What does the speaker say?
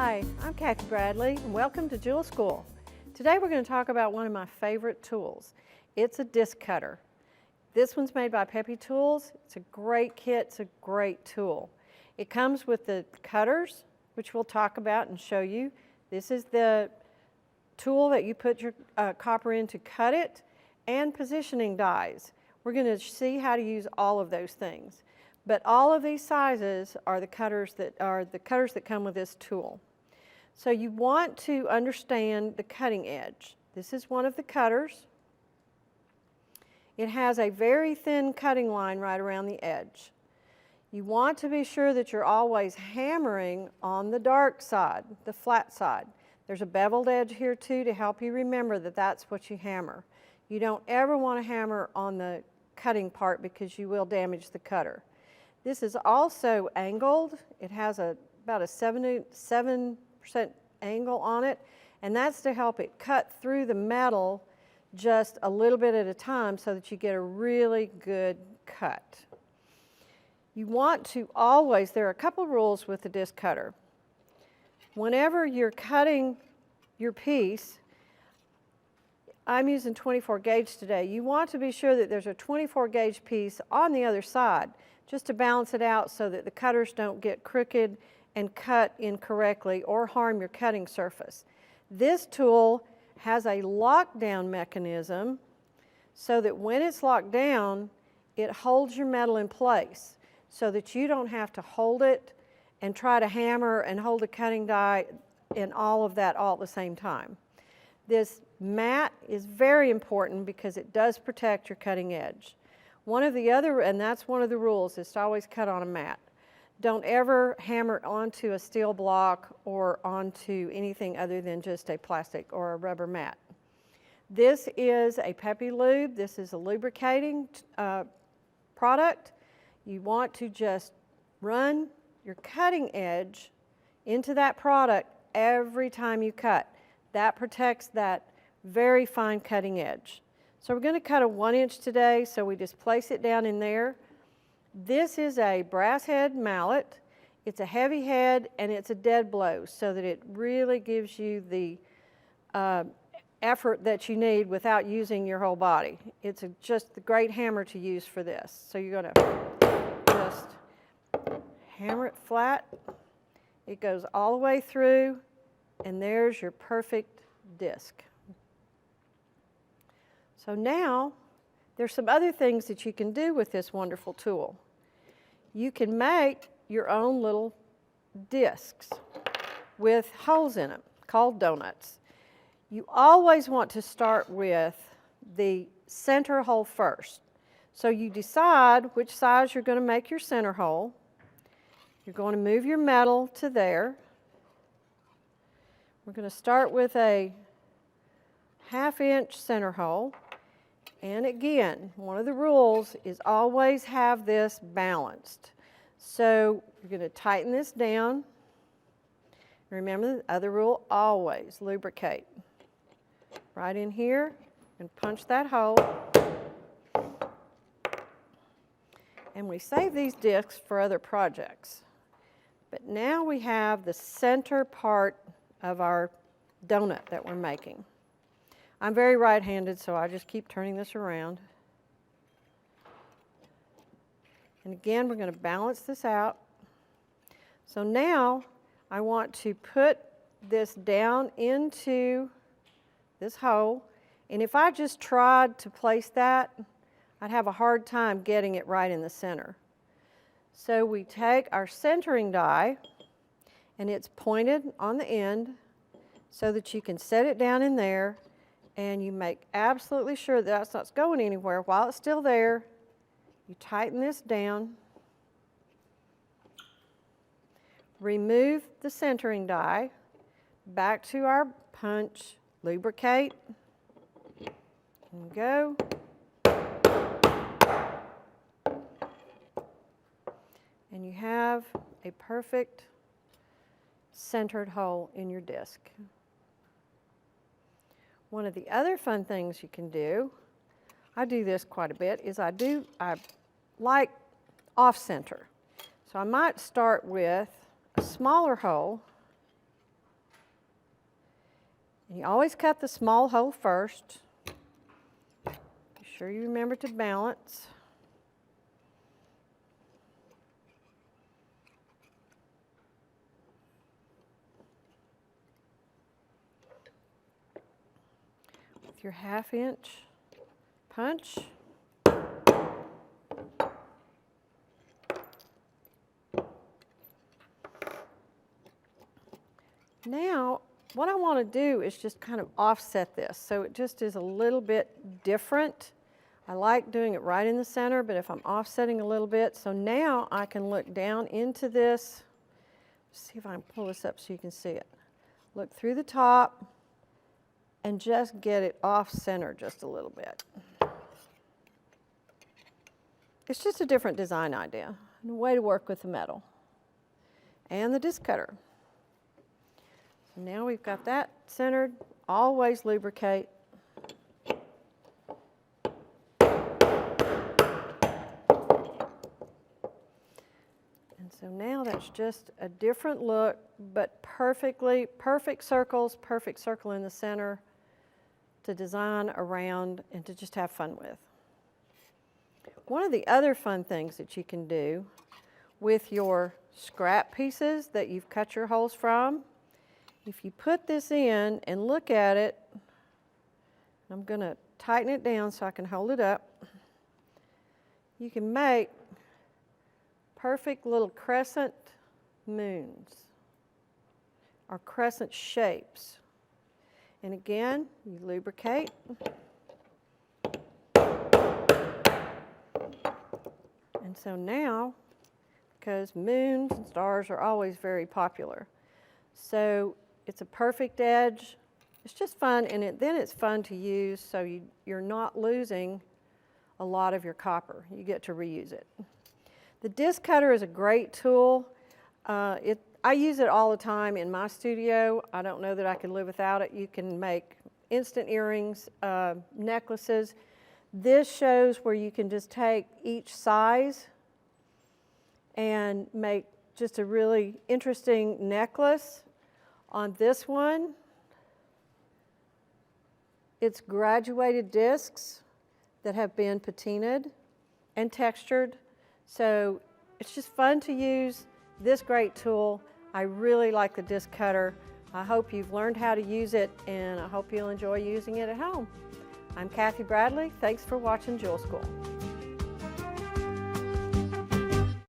Hi, I'm Kathy Bradley and welcome to Jewel School. Today we're going to talk about one of my favorite tools. It's a disc cutter. This one's made by Pepe tools. It's a great kit, it's a great tool. It comes with the cutters, which we'll talk about and show you. This is the tool that you put your copper in to cut it, and positioning dies. We're going to see how to use all of those things. But all of these sizes are the cutters that come with this tool. So you want to understand the cutting edge. This is one of the cutters. It has a very thin cutting line right around the edge. You want to be sure that you're always hammering on the dark side, the flat side. There's a beveled edge here too to help you remember that that's what you hammer. You don't ever want to hammer on the cutting part because you will damage the cutter. This is also angled. It has about a 7% angle on it, and that's to help it cut through the metal just a little bit at a time so that you get a really good cut. You want to always, there are a couple rules with the disc cutter. Whenever you're cutting your piece, I'm using 24 gauge today, you want to be sure that there's a 24 gauge piece on the other side, just to balance it out so that the cutters don't get crooked and cut incorrectly or harm your cutting surface. This tool has a lockdown mechanism so that when it's locked down, it holds your metal in place so that you don't have to hold it and try to hammer and hold the cutting die and all of that all at the same time. This mat is very important because it does protect your cutting edge. And that's one of the rules, is to always cut on a mat. Don't ever hammer onto a steel block or onto anything other than just a plastic or a rubber mat. This is a Pepe lube. This is a lubricating product. You want to just run your cutting edge into that product every time you cut. That protects that very fine cutting edge. So we're going to cut a 1 inch today, so we just place it down in there. This is a brass head mallet. It's a heavy head and it's a dead blow so that it really gives you the effort that you need without using your whole body. It's just a great hammer to use for this. So you're going to just hammer it flat. It goes all the way through, and there's your perfect disc. So now, there's some other things that you can do with this wonderful tool. You can make your own little discs with holes in them, called doughnuts. You always want to start with the center hole first. So you decide which size you're going to make your center hole. You're going to move your metal to there. We're going to start with a 1/2 inch center hole. And again, one of the rules is always have this balanced. So you're going to tighten this down. Remember the other rule, always lubricate. Right in here and punch that hole. And we save these discs for other projects. But now we have the center part of our donut that we're making. I'm very right-handed, so I just keep turning this around. And again, we're going to balance this out. So now I want to put this down into this hole. And if I just tried to place that, I'd have a hard time getting it right in the center. So we take our centering die, and it's pointed on the end so that you can set it down in there. And you make absolutely sure that that's not going anywhere. While it's still there, you tighten this down, remove the centering die, back to our punch, lubricate, and go. And you have a perfect centered hole in your disc. One of the other fun things you can do, I do this quite a bit, is I like off-center. So I might start with a smaller hole And you always cut the small hole first. Be sure you remember to balance. With your 1/2 inch punch. Now, what I want to do is just kind of offset this so it just is a little bit different. I like doing it right in the center, but if I'm offsetting a little bit, so now I can look down into this. See if I can pull this up so you can see it. Look through the top and just get it off center just a little bit. It's just a different design idea and a way to work with the metal and the disc cutter. So now we've got that centered. Always lubricate. And so now that's just a different look, but perfect circles, perfect circle in the center to design around and to just have fun with. One of the other fun things that you can do with your scrap pieces that you've cut your holes from, if you put this in and look at it, I'm going to tighten it down so I can hold it up. You can make perfect little crescent moons or crescent shapes. And again, you lubricate. And so now, because moons and stars are always very popular, so it's a perfect edge. It's just fun, and then it's fun to use, so you're not losing a lot of your copper. You get to reuse it. The disc cutter is a great tool. I use it all the time in my studio. I don't know that I could live without it. You can make instant earrings, necklaces. This shows where you can just take each size and make just a really interesting necklace. On this one, it's graduated discs that have been patinaed and textured. So it's just fun to use this great tool. I really like the disc cutter. I hope you've learned how to use it, and I hope you'll enjoy using it at home. I'm Kathy Bradley. Thanks for watching Jewel School.